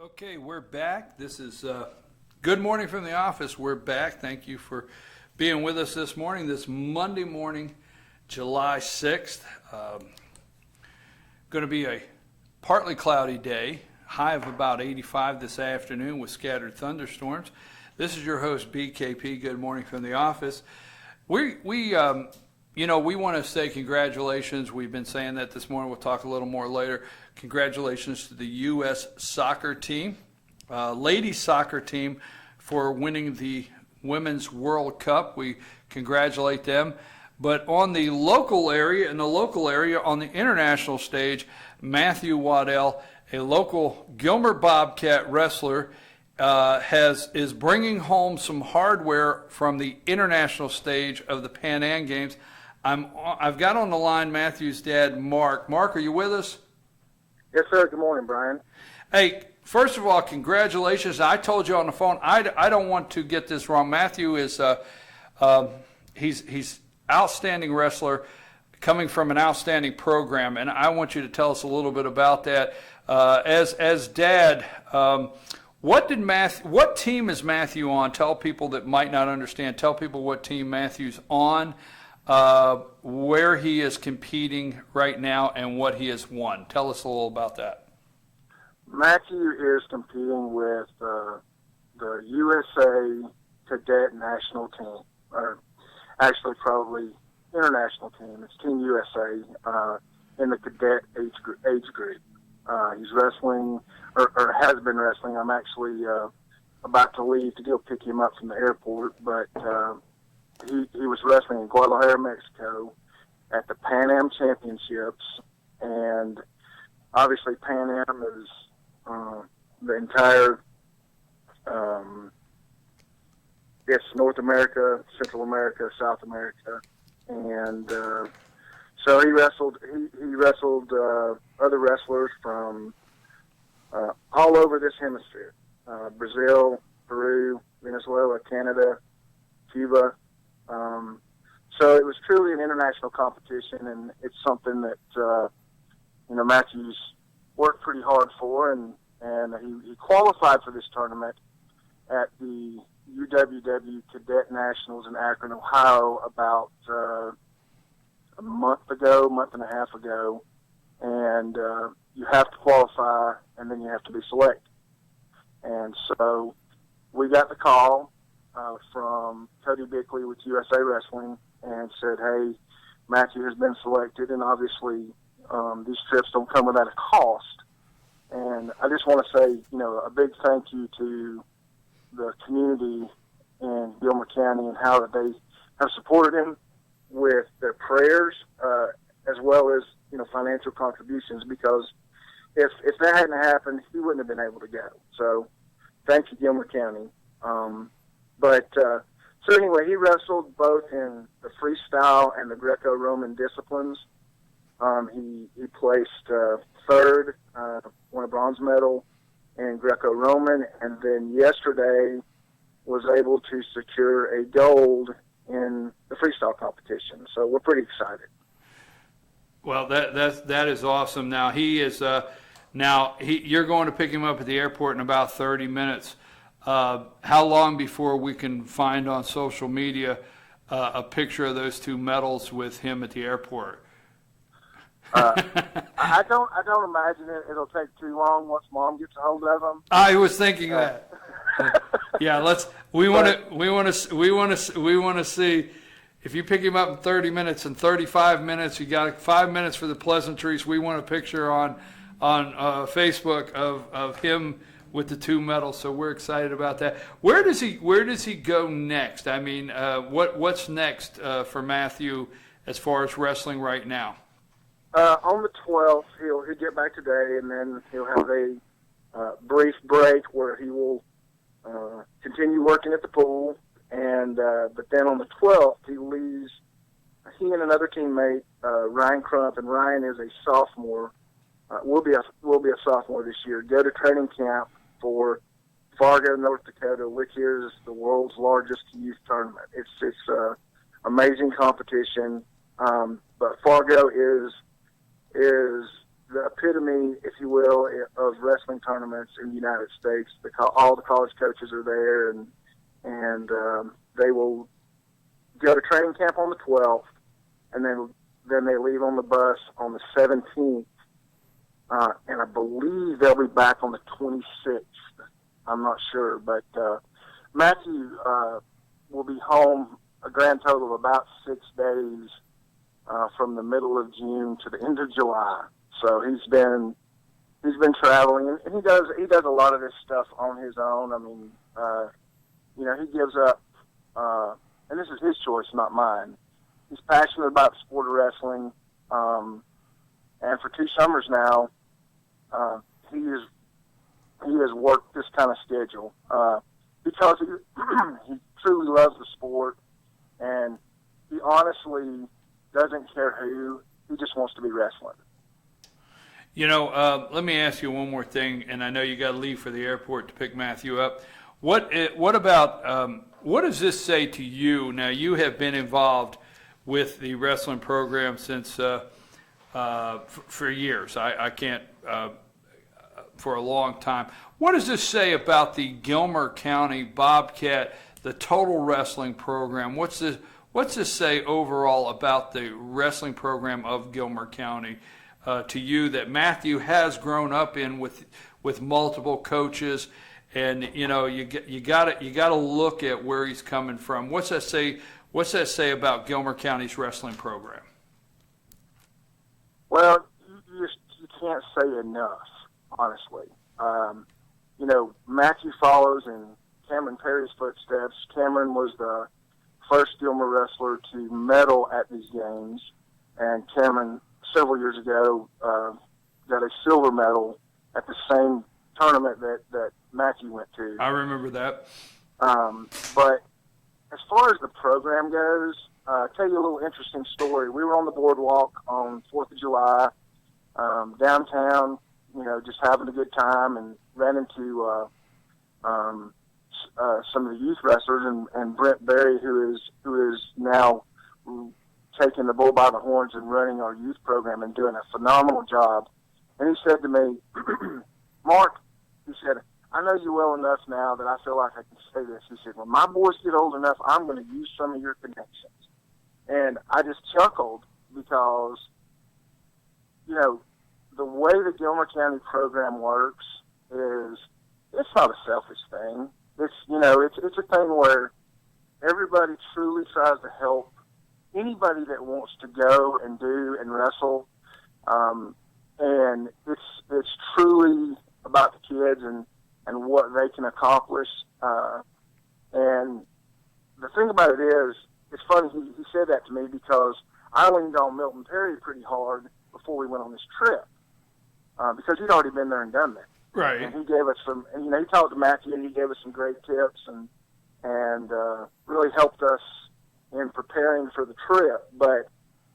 Okay, we're back. This is Good Morning from the Office. We're back. Thank you for being with us this morning, this Monday morning, July 6th. Going to be a partly cloudy day, high of about 85 this afternoon with scattered thunderstorms. This is your host, BKP. Good Morning from the Office. We want to say congratulations. We've been saying that this morning. We'll talk a little more later. Congratulations to the U.S. soccer team, ladies soccer team, for winning the Women's World Cup. We congratulate them. But on the local area, on the international stage, Matthew Waddell, a local Gilmer Bobcat wrestler, is bringing home some hardware from the international stage of the Pan Am Games. I've got on the line Matthew's dad, Mark. Mark, are you with us? Yes, sir. Good morning, Brian. Hey, first of all, congratulations. I told you on the phone, I don't want to get this wrong. Matthew is he's outstanding wrestler coming from an outstanding program, and I want you to tell us a little bit about that. As dad, what team is Matthew on? Tell people that might not understand. Tell people what team Matthew's on. Where he is competing right now and what he has won. Tell us a little about that. Matthew is competing with the USA Cadet National Team, or actually probably international team. It's Team USA in the cadet age group. He's wrestling, or has been wrestling. I'm actually about to leave to go pick him up from the airport, but he was wrestling in Guadalajara, Mexico at the Pan Am Championships, and obviously Pan Am is the entire, North America, Central America, South America, and so he wrestled other wrestlers from all over this hemisphere, Brazil, Peru, Venezuela, Canada, Cuba. So it was truly an international competition, and it's something that Matthew's worked pretty hard for, and he qualified for this tournament at the UWW Cadet Nationals in Akron, Ohio, about a month and a half ago, and you have to qualify, and then you have to be selected. And so we got the call from Cody Bickley with USA Wrestling and said, hey, Matthew has been selected, and obviously these trips don't come without a cost. And I just want to say, a big thank you to the community in Gilmer County and how they have supported him with their prayers as well as, financial contributions, because if that hadn't happened, he wouldn't have been able to go. So thank you, Gilmer County. So anyway, he wrestled both in the freestyle and the Greco-Roman disciplines. He placed third, won a bronze medal in Greco-Roman, and then yesterday was able to secure a gold in the freestyle competition. So we're pretty excited. Well, that is awesome. Now he is you're going to pick him up at the airport in about 30 minutes. How long before we can find on social media a picture of those two medals with him at the airport? I don't imagine it'll take too long once Mom gets a hold of them. I was thinking that. Yeah, we want to see if you pick him up in 30 minutes and 35 minutes, you got 5 minutes for the pleasantries. We want a picture on Facebook of him with the two medals, so we're excited about that. Where does he go next? I mean, what's next for Matthew as far as wrestling right now? On the 12th, he'll get back today, and then he'll have a brief break where he will continue working at the pool, and but then on the 12th he leaves. He and another teammate, Ryan Crump, and Ryan is a sophomore. Will be a sophomore this year. Go to training camp for Fargo, North Dakota, which is the world's largest youth tournament. It's an amazing competition, but Fargo is the epitome, if you will, of wrestling tournaments in the United States. All the college coaches are there, and they will go to training camp on the 12th, and then they leave on the bus on the 17th, and I believe they'll be back on the 26th. I'm not sure, but Matthew will be home a grand total of about 6 days from the middle of June to the end of July. So he's been traveling, and he does a lot of this stuff on his own. I mean, he gives up, and this is his choice, not mine. He's passionate about the sport of wrestling, and for 2 summers now, he has worked this kind of schedule because he truly loves the sport, and he honestly doesn't care who. He just wants to be wrestling. Let me ask you one more thing, and I know you got to leave for the airport to pick Matthew up. What does this say to you? Now, you have been involved with the wrestling program since for years. I can't for a long time. What does this say about the Gilmer County Bobcat, the total wrestling program? What's this say overall about the wrestling program of Gilmer County to you that Matthew has grown up in with multiple coaches, and you got to look at where he's coming from. What's that say about Gilmer County's wrestling program? Well, you can't say enough, honestly. Matthew follows in Cameron Perry's footsteps. Cameron was the first Gilmer wrestler to medal at these games, and Cameron, several years ago, got a silver medal at the same tournament that Matthew went to. I remember that. But as far as the program goes, I'll tell you a little interesting story. We were on the boardwalk on 4th of July, downtown, just having a good time, and ran into some of the youth wrestlers, and Brent Berry, who is now taking the bull by the horns and running our youth program and doing a phenomenal job. And he said to me, Mark, he said, I know you well enough now that I feel like I can say this. He said, when my boys get old enough, I'm going to use some of your connections. And I just chuckled because, the way the Gilmer County program works is it's not a selfish thing. It's, it's a thing where everybody truly tries to help anybody that wants to go and do and wrestle. And it's truly about the kids and what they can accomplish. And the thing about it is, it's funny, he said that to me because I leaned on Milton Perry pretty hard before we went on this trip because he'd already been there and done that. Right. And he gave us some, and, he talked to Matthew and he gave us some great tips and really helped us in preparing for the trip. But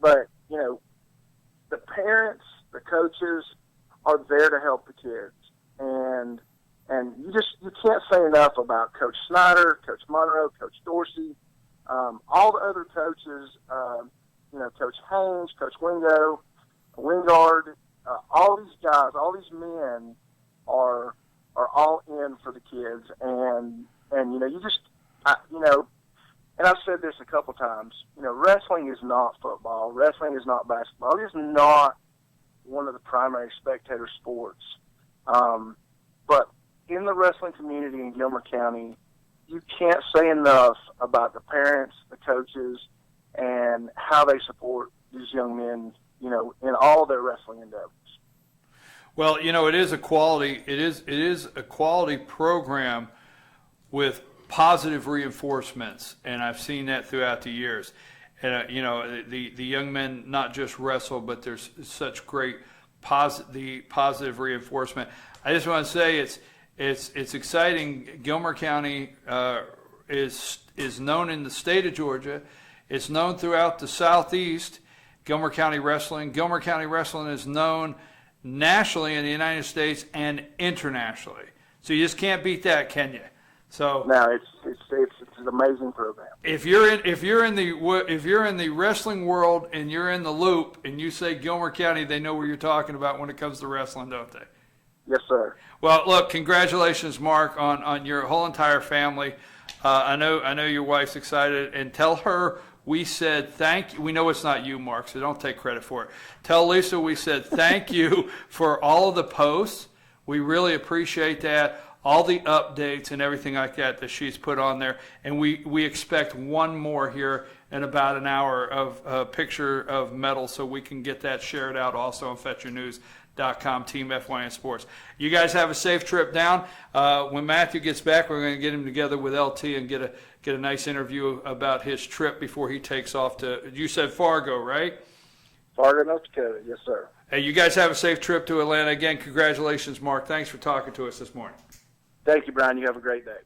the parents, the coaches are there to help the kids. And you can't say enough about Coach Snyder, Coach Monroe, Coach Dorsey, all the other coaches, Coach Haynes, Coach Wingard, all these guys, all these men are all in for the kids. And and I've said this a couple times, wrestling is not football. Wrestling is not basketball. It is not one of the primary spectator sports. But in the wrestling community in Gilmer County, you can't say enough about the parents, the coaches, and how they support these young men, in all their wrestling endeavors. Well, it is a quality. It is a quality program with positive reinforcements, and I've seen that throughout the years. And the young men not just wrestle, but there's such great positive reinforcement. I just want to say it's exciting. Gilmer County is known in the state of Georgia. It's known throughout the Southeast. Gilmer County Wrestling. Gilmer County Wrestling is known nationally in the United States and internationally. So you just can't beat that, can you? So no, it's an amazing program. If you're in the wrestling world and you're in the loop and you say Gilmer County, they know what you're talking about when it comes to wrestling, don't they? Yes, sir. Well, look, congratulations, Mark, on your whole entire family. I know your wife's excited, and tell her we said thank you. We know it's not you, Mark, so don't take credit for it. Tell Lisa we said thank you for all of the posts. We really appreciate that, all the updates and everything like that she's put on there. And we expect one more here in about an hour of a picture of medals, so we can get that shared out also on FetcherNews.com, Team FYN Sports. You guys have a safe trip down. When Matthew gets back, we're going to get him together with LT and get a nice interview about his trip before he takes off to, you said Fargo, right? Fargo, North Dakota. Yes, sir. Hey, you guys have a safe trip to Atlanta. Again, congratulations, Mark. Thanks for talking to us this morning. Thank you, Brian. You have a great day.